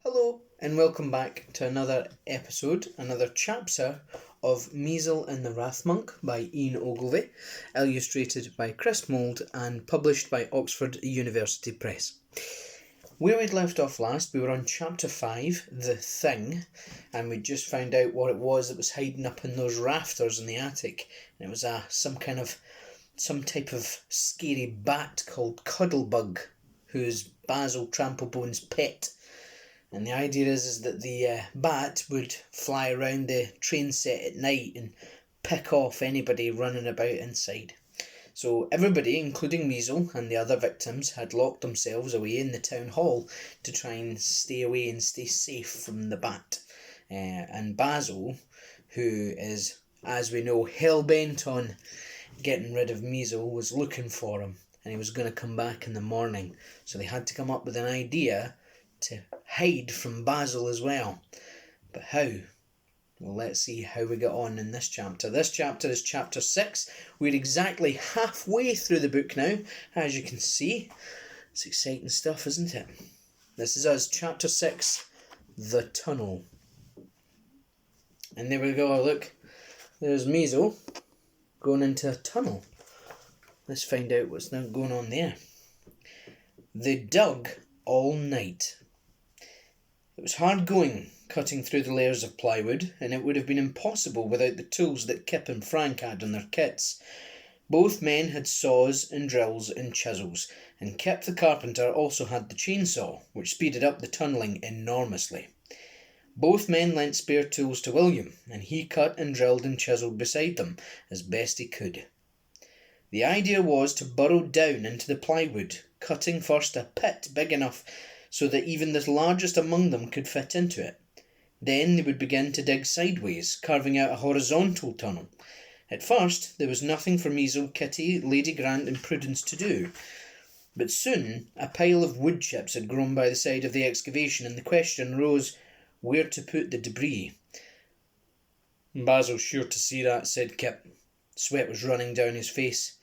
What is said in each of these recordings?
Hello and welcome back to another episode, another chapter of Measle and the Wrathmonk by Ian Ogilvy, illustrated by Mould and published by Oxford University Press. Where we'd left off last, we were on chapter 5, The Thing, and we'd just found out what it was that was hiding up in those rafters in the attic. And it was some type of scary bat called Cuddlebug, who's Basil Tramplebone's pet. And the idea is that the bat would fly around the train set at night and pick off anybody running about inside. So everybody, including Measle and the other victims, had locked themselves away in the town hall to try and stay away and stay safe from the bat. And Basil, who is, as we know, hell-bent on getting rid of Measle, was looking for him. And he was going to come back in the morning. So they had to come up with an idea to hide from Basil as well. But how? Well, let's see how we get on in this chapter. This chapter is chapter 6. We're exactly halfway through the book now, as you can see. It's exciting stuff, isn't it? This is us, chapter 6, The Tunnel. And there we go, look. There's Measle going into a tunnel. Let's find out what's now going on there. They dug all night. It was hard going, cutting through the layers of plywood, and it would have been impossible without the tools that Kip and Frank had in their kits. Both men had saws and drills and chisels, and Kip the carpenter also had the chainsaw, which speeded up the tunnelling enormously. Both men lent spare tools to William, and he cut and drilled and chiselled beside them, as best he could. The idea was to burrow down into the plywood, cutting first a pit big enough so that even the largest among them could fit into it. Then they would begin to dig sideways, carving out a horizontal tunnel. At first, there was nothing for Measle, Kitty, Lady Grant and Prudence to do. But soon, a pile of wood chips had grown by the side of the excavation, and the question arose where to put the debris. "Basil's sure to see that," said Kip. Sweat was running down his face.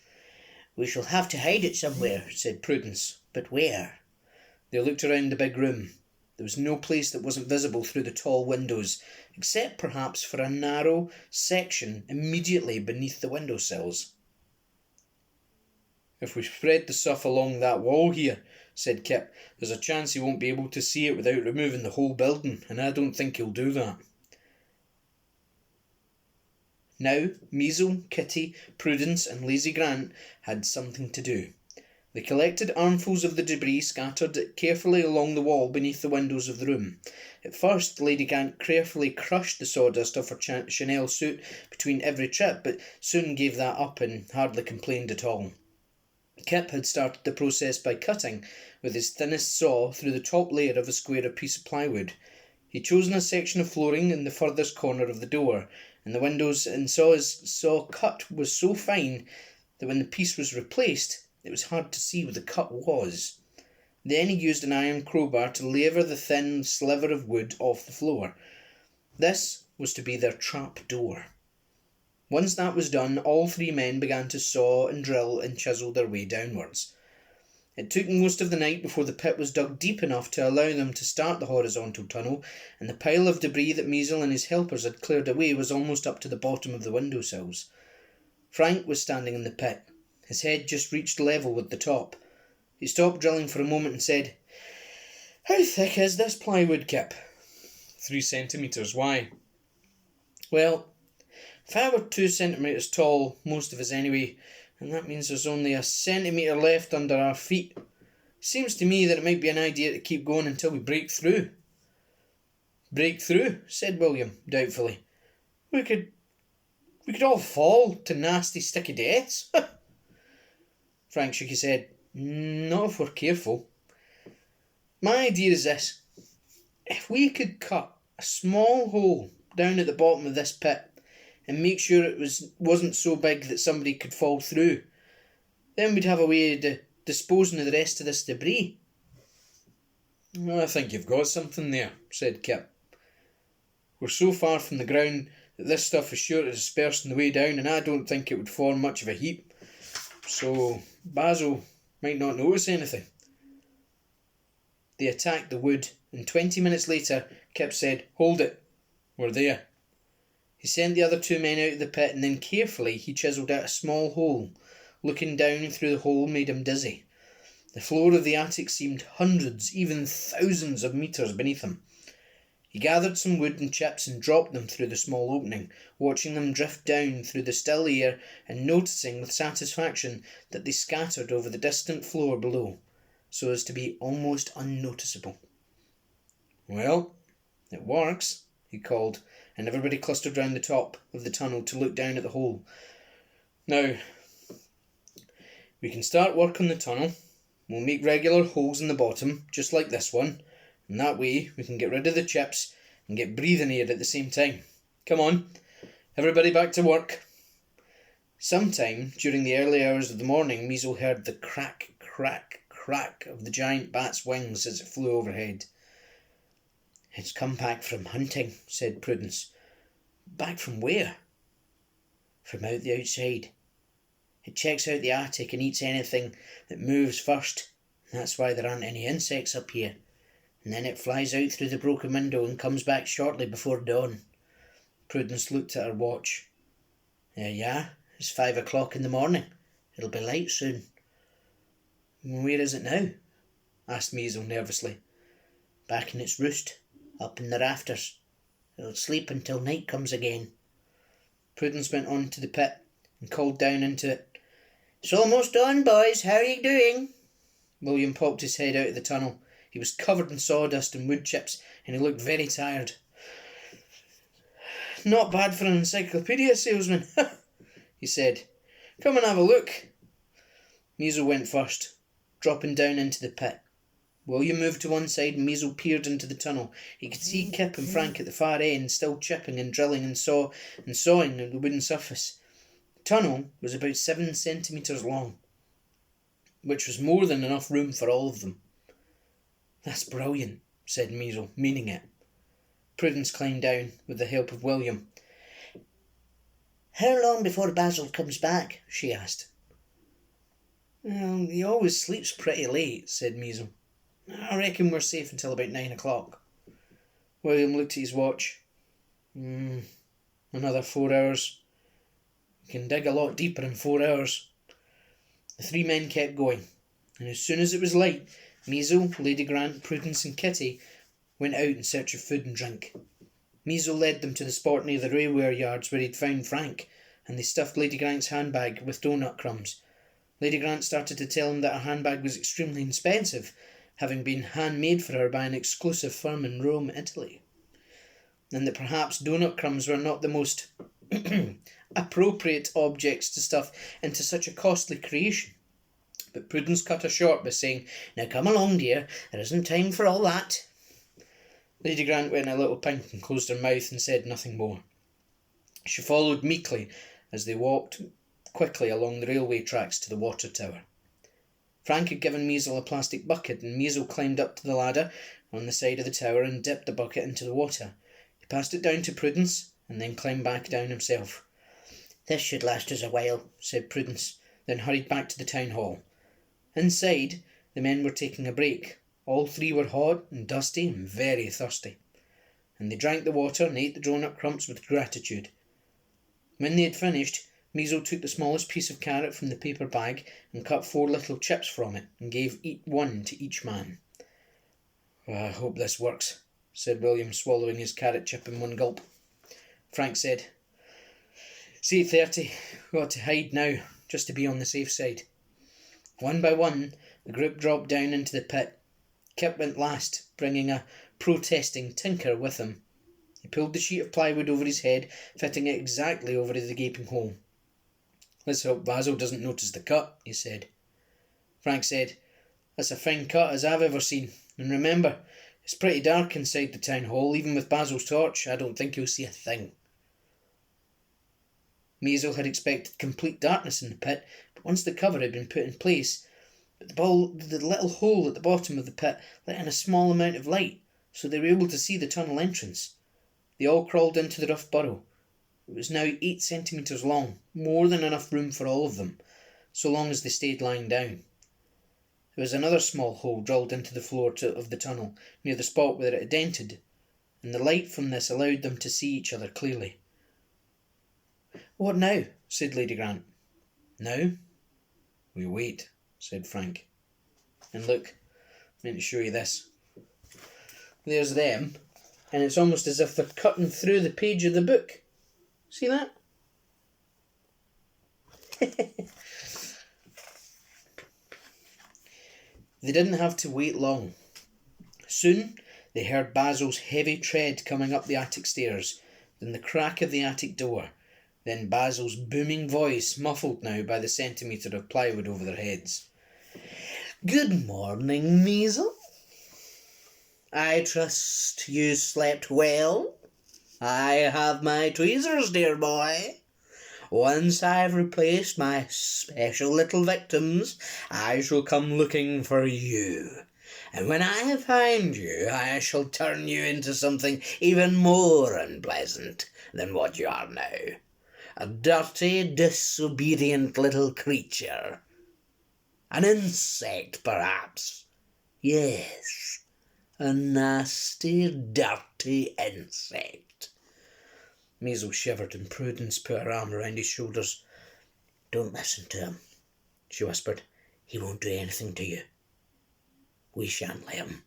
"We shall have to hide it somewhere," said Prudence. "But where?" They looked around the big room. There was no place that wasn't visible through the tall windows, except perhaps for a narrow section immediately beneath the windowsills. "If we spread the stuff along that wall here," said Kip, "there's a chance he won't be able to see it without removing the whole building, and I don't think he'll do that." Now, Measle, Kitty, Prudence and Lazy Grant had something to do. They collected armfuls of the debris scattered carefully along the wall beneath the windows of the room. At first, Lady Grant carefully crushed the sawdust off her Chanel suit between every trip, but soon gave that up and hardly complained at all. Kip had started the process by cutting, with his thinnest saw, through the top layer of a square piece of plywood. He'd chosen a section of flooring in the furthest corner of the door, and the windows and saw cut was so fine that when the piece was replaced, it was hard to see where the cut was. Then he used an iron crowbar to lever the thin sliver of wood off the floor. This was to be their trap door. Once that was done, all three men began to saw and drill and chisel their way downwards. It took most of the night before the pit was dug deep enough to allow them to start the horizontal tunnel, and the pile of debris that Measle and his helpers had cleared away was almost up to the bottom of the windowsills. Frank was standing in the pit. His head just reached level with the top. He stopped drilling for a moment and said, "How thick is this plywood, Kip?" 3 centimetres. Why?" "Well, if I were 2 centimetres tall, most of us anyway, and that means there's only a centimetre left under our feet. Seems to me that it might be an idea to keep going until we break through." "Break through?" said William, doubtfully. We could all fall to nasty sticky deaths." Frank shook his head. "Not if we're careful. My idea is this. If we could cut a small hole down at the bottom of this pit and make sure it wasn't so big that somebody could fall through, then we'd have a way of disposing of the rest of this debris." "I think you've got something there," said Kip. "We're so far from the ground that this stuff is sure to disperse on the way down, and I don't think it would form much of a heap. So Basil might not notice anything." They attacked the wood and 20 minutes later Kip said, "Hold it, we're there." He sent the other 2 men out of the pit, and then carefully he chiselled out a small hole. Looking down through the hole made him dizzy. The floor of the attic seemed hundreds, even thousands of metres beneath him. He gathered some wood and chips and dropped them through the small opening, watching them drift down through the still air and noticing with satisfaction that they scattered over the distant floor below, so as to be almost unnoticeable. "Well, it works," he called, and everybody clustered round the top of the tunnel to look down at the hole. "Now, we can start work on the tunnel. We'll make regular holes in the bottom, just like this one, and that way we can get rid of the chips and get breathing air at the same time. Come on, everybody back to work." Sometime during the early hours of the morning, Measle heard the crack, crack, crack of the giant bat's wings as it flew overhead. "It's come back from hunting," said Prudence. "Back from where?" "From out the outside. It checks out the attic and eats anything that moves first. That's why there aren't any insects up here. And then it flies out through the broken window and comes back shortly before dawn." Prudence looked at her watch. "Yeah, it's 5 o'clock in the morning. It'll be light soon." "Where is it now?" asked Measle nervously. "Back in its roost, up in the rafters. It'll sleep until night comes again." Prudence went on to the pit and called down into it, "It's almost dawn, boys. How are you doing?" William popped his head out of the tunnel. He was covered in sawdust and wood chips, and he looked very tired. "Not bad for an encyclopedia salesman," he said. "Come and have a look." Measle went first, dropping down into the pit. William moved to one side and Measle peered into the tunnel. He could see Kip and Frank at the far end, still chipping and drilling and sawing at the wooden surface. The tunnel was about 7 centimetres long, which was more than enough room for all of them. "That's brilliant," said Measle, meaning it. Prudence climbed down with the help of William. "How long before Basil comes back?" she asked. "He always sleeps pretty late," said Measle. "I reckon we're safe until about 9 o'clock. William looked at his watch. Another 4 hours. We can dig a lot deeper in 4 hours. The 3 men kept going, and as soon as it was light, Measle, Lady Grant, Prudence and Kitty went out in search of food and drink. Measle led them to the spot near the railway yards where he'd found Frank, and they stuffed Lady Grant's handbag with doughnut crumbs. Lady Grant started to tell him that her handbag was extremely expensive, having been handmade for her by an exclusive firm in Rome, Italy, and that perhaps doughnut crumbs were not the most appropriate objects to stuff into such a costly creation. But Prudence cut her short by saying, "Now come along, dear, there isn't time for all that." Lady Grant went a little pink and closed her mouth and said nothing more. She followed meekly as they walked quickly along the railway tracks to the water tower. Frank had given Measle a plastic bucket, and Measle climbed up to the ladder on the side of the tower and dipped the bucket into the water. He passed it down to Prudence and then climbed back down himself. "This should last us a while," said Prudence, then hurried back to the town hall. Inside, the men were taking a break. All 3 were hot and dusty and very thirsty, and they drank the water and ate the doughnut crumbs with gratitude. When they had finished, Measle took the smallest piece of carrot from the paper bag and cut 4 little chips from it and gave one to each man. "I hope this works," said William, swallowing his carrot chip in one gulp. Frank said, "It's 8:30. We ought to hide now, just to be on the safe side." One by one, the group dropped down into the pit. Kip went last, bringing a protesting tinker with him. He pulled the sheet of plywood over his head, fitting it exactly over the gaping hole. "Let's hope Basil doesn't notice the cut," he said. Frank said, "That's a fine cut as I've ever seen. And remember, it's pretty dark inside the town hall. Even with Basil's torch, I don't think you'll see a thing." Measle had expected complete darkness in the pit, but once the cover had been put in place, the little hole at the bottom of the pit let in a small amount of light, so they were able to see the tunnel entrance. They all crawled into the rough burrow. It was now 8 centimetres long, more than enough room for all of them, so long as they stayed lying down. There was another small hole drilled into the floor of the tunnel, near the spot where it had dented, and the light from this allowed them to see each other clearly. "What now?" said Lady Grant. "Now we wait," said Frank. "And look, I'm going to show you this. There's them, and it's almost as if they're cutting through the page of the book. See that?" They didn't have to wait long. Soon they heard Basil's heavy tread coming up the attic stairs, then the crack of the attic door, then Basil's booming voice, muffled now by the centimetre of plywood over their heads. "Good morning, Measle. I trust you slept well. I have my tweezers, dear boy. Once I've replaced my special little victims, I shall come looking for you. And when I find you, I shall turn you into something even more unpleasant than what you are now. A dirty, disobedient little creature. An insect, perhaps. Yes, a nasty, dirty insect." Measle shivered and Prudence put her arm around his shoulders. "Don't listen to him," she whispered. "He won't do anything to you. We shan't let him."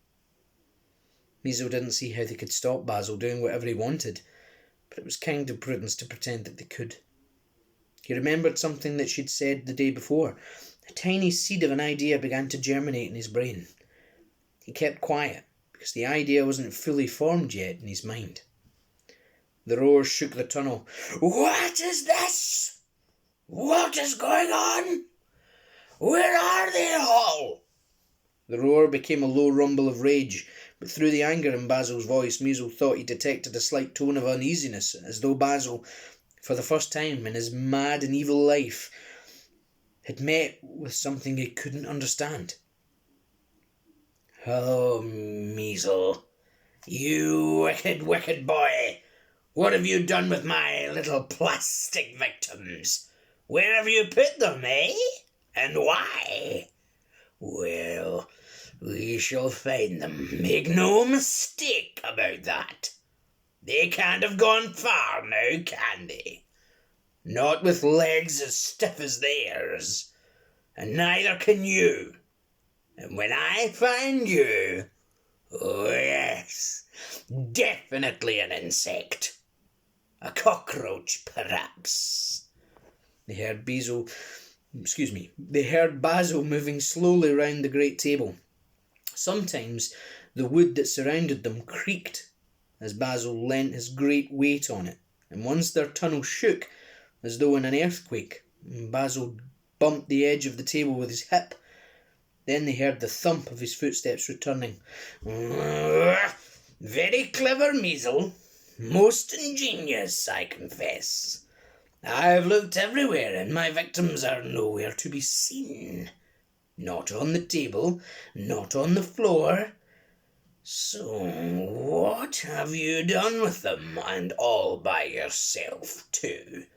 Measle didn't see how they could stop Basil doing whatever he wanted, but it was kind of Prudence to pretend that they could. He remembered something that she'd said the day before. A tiny seed of an idea began to germinate in his brain. He kept quiet, because the idea wasn't fully formed yet in his mind. The roar shook the tunnel. "What is this? What is going on? Where are they all?" The roar became a low rumble of rage, but through the anger in Basil's voice, Measle thought he detected a slight tone of uneasiness, as though Basil, for the first time in his mad and evil life, had met with something he couldn't understand. "Oh, Measle, you wicked, wicked boy! What have you done with my little plastic victims? Where have you put them, eh? And why? Well, we shall find them. Make no mistake about that. They can't have gone far now, can they? Not with legs as stiff as theirs. And neither can you. And when I find you, oh yes, definitely an insect. A cockroach, perhaps." They heard Basil moving slowly round the great table. Sometimes the wood that surrounded them creaked as Basil lent his great weight on it, and once their tunnel shook as though in an earthquake, and Basil bumped the edge of the table with his hip. Then they heard the thump of his footsteps returning. "Very clever, Measle. Most ingenious, I confess. I've looked everywhere, and my victims are nowhere to be seen. Not on the table, not on the floor. So what have you done with them, and all by yourself, too?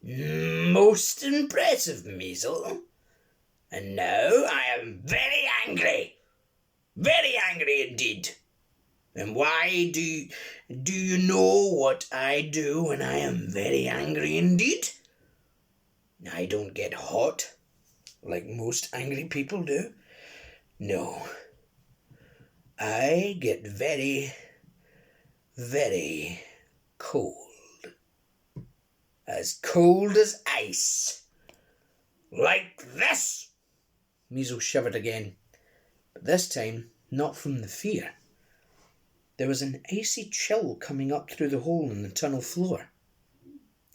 Most impressive, Measle. And now I am very angry indeed. And why do you know what I do when I am very angry indeed? I don't get hot, like most angry people do. No. I get very, very cold. As cold as ice. Like this." Measle shivered again, but this time not from the fear. There was an icy chill coming up through the hole in the tunnel floor.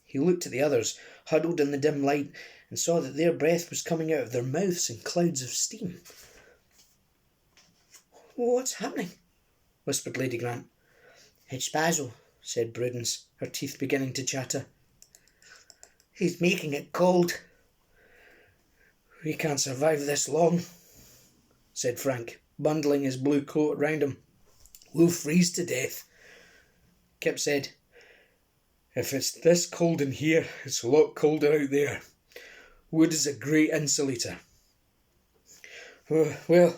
He looked at the others, huddled in the dim light, and saw that their breath was coming out of their mouths in clouds of steam. "What's happening?" whispered Lady Grant. "It's Basil," said Prudence, her teeth beginning to chatter. "He's making it cold." "We can't survive this long," said Frank, bundling his blue coat round him. "We'll freeze to death." Kip said, "If it's this cold in here, it's a lot colder out there. Wood is a great insulator." Well,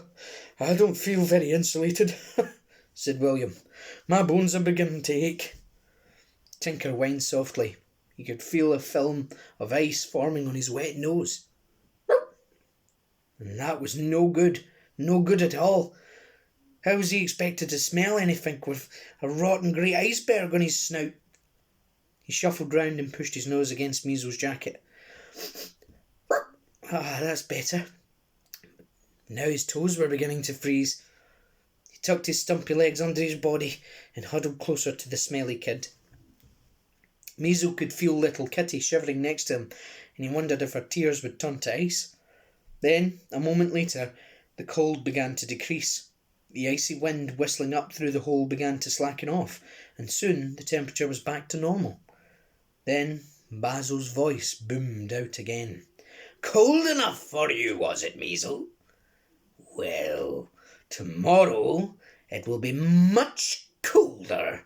I don't feel very insulated, said William. My bones are beginning to ache. Tinker whined softly. He could feel a film of ice forming on his wet nose. And that was no good at all. How was he expected to smell anything with a rotten grey iceberg on his snout? He shuffled round and pushed his nose against Measle's jacket. Ah, that's better. Now his toes were beginning to freeze. He tucked his stumpy legs under his body and huddled closer to the smelly kid. Measle could feel little Kitty shivering next to him, and he wondered if her tears would turn to ice. Then, a moment later, the cold began to decrease. The icy wind whistling up through the hole began to slacken off, and soon the temperature was back to normal. Then Basil's voice boomed out again. "Cold enough for you, was it, Measle? Well, tomorrow it will be much colder.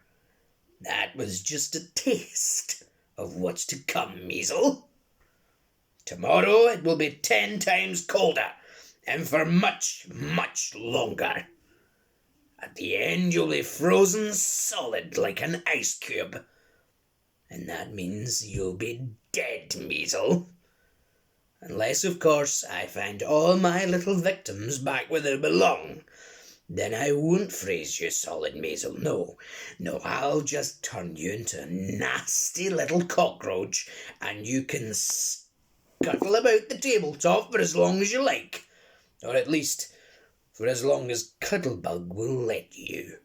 That was just a taste of what's to come, Measle. Tomorrow it will be 10 times colder, and for much, much longer. At the end you'll be frozen solid like an ice cube. And that means you'll be dead, Measle. Unless, of course, I find all my little victims back where they belong. Then I won't freeze you solid, Measle. No, I'll just turn you into a nasty little cockroach, and you can scuttle about the tabletop for as long as you like. Or at least for as long as Cuddlebug will let you.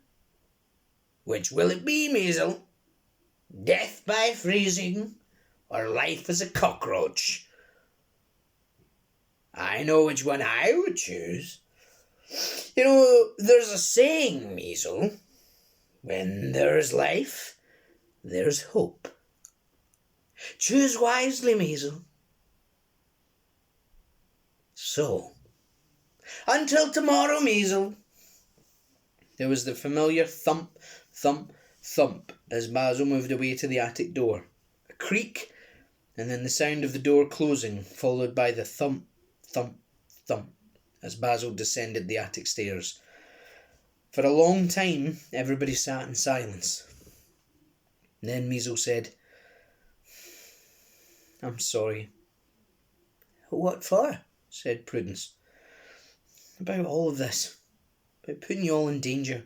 Which will it be, Measle? Death by freezing, or life as a cockroach? I know which one I would choose. You know, there's a saying, Measle. When there's life, there's hope. Choose wisely, Measle. So, until tomorrow, Measle. There was the familiar thump, thump, thump as Basil moved away to the attic door. A creak, and then the sound of the door closing, followed by the thump, thump, thump as Basil descended the attic stairs. For a long time, everybody sat in silence. Then Measle said, "I'm sorry." "What for?" said Prudence. "About all of this. About putting you all in danger."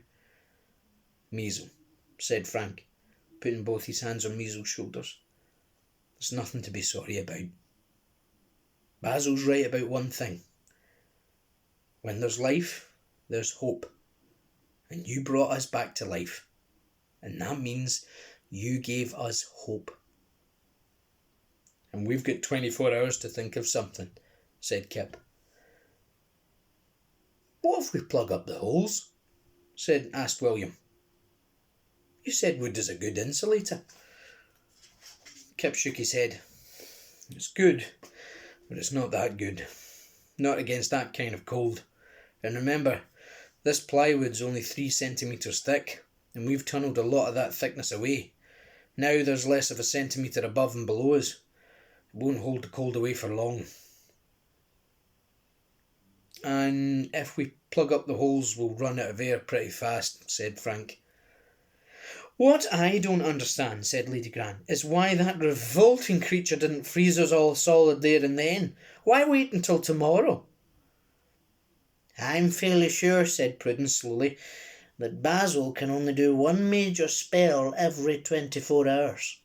"Measle," said Frank, putting both his hands on Measle's shoulders. "There's nothing to be sorry about. Basil's right about one thing. When there's life, there's hope. And you brought us back to life. And that means you gave us hope." "And we've got 24 hours to think of something," said Kip. "What if we plug up the holes?" asked William. "You said wood is a good insulator." Kip shook his head. "It's good, but it's not that good. Not against that kind of cold. And remember, this plywood's only 3 centimetres thick, and we've tunnelled a lot of that thickness away. Now there's less of a centimetre above and below us. It won't hold the cold away for long." "And if we plug up the holes, we'll run out of air pretty fast," said Frank. "What I don't understand," said Lady Grant, "is why that revolting creature didn't freeze us all solid there and then. Why wait until tomorrow?" "I'm fairly sure," said Prudence slowly, "that Basil can only do one major spell every 24 hours.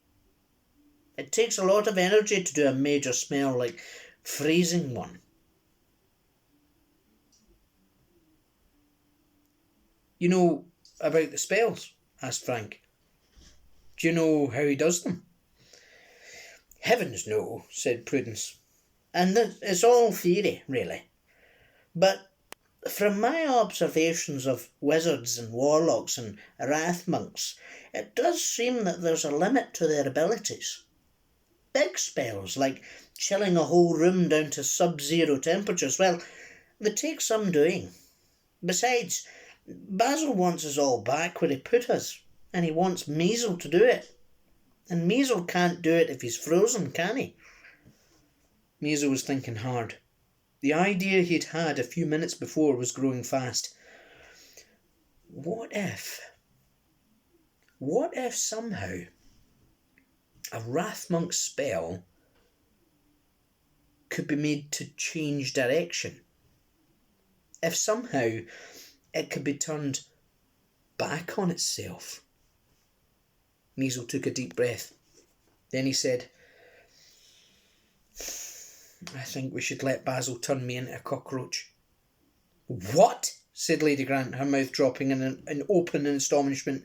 It takes a lot of energy to do a major spell like freezing one." "You know about the spells?" asked Frank. "Do you know how he does them?" "Heavens, no," said Prudence. "And it's all theory, really. But from my observations of wizards and warlocks and wrathmonks, it does seem that there's a limit to their abilities. Big spells, like chilling a whole room down to sub-zero temperatures, well, they take some doing. Besides, Basil wants us all back where he put us, and he wants Measle to do it. And Measle can't do it if he's frozen, can he?" Measle was thinking hard. The idea he'd had a few minutes before was growing fast. What if somehow a Wrathmonk spell could be made to change direction? If somehow it could be turned back on itself? Measle took a deep breath. Then he said, I think we should let Basil turn me into a cockroach. What? Said Lady Grant, her mouth dropping in open astonishment.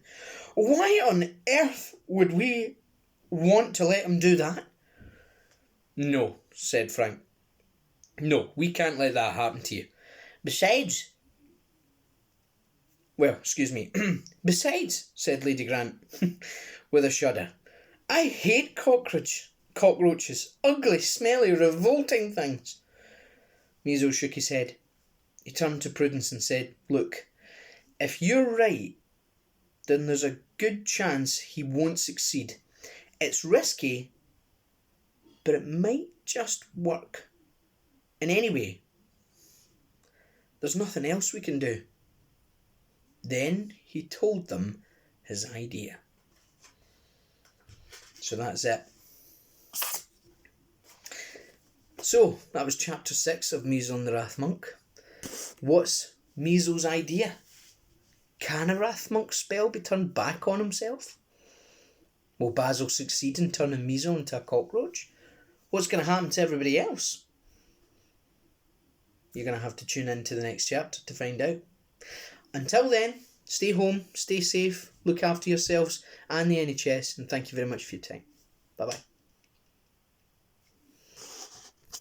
Why on earth would we want to let him do that? No, said Frank. No, we can't let that happen to you. Besides, said Lady Grant, with a shudder, I hate cockroaches. Ugly, smelly, revolting things. Measle shook his head. He turned to Prudence and said, Look, if you're right, then there's a good chance he won't succeed. It's risky, but it might just work. And anyway, there's nothing else we can do. Then he told them his idea. So that's it. So, that was chapter 6 of Measle and the Wrathmonk. What's Measle's idea? Can a Wrathmonk spell be turned back on himself? Will Basil succeed in turning Measle into a cockroach? What's going to happen to everybody else? You're going to have to tune in to the next chapter to find out. Until then, stay home, stay safe, look after yourselves and the NHS, and thank you very much for your time. Bye-bye.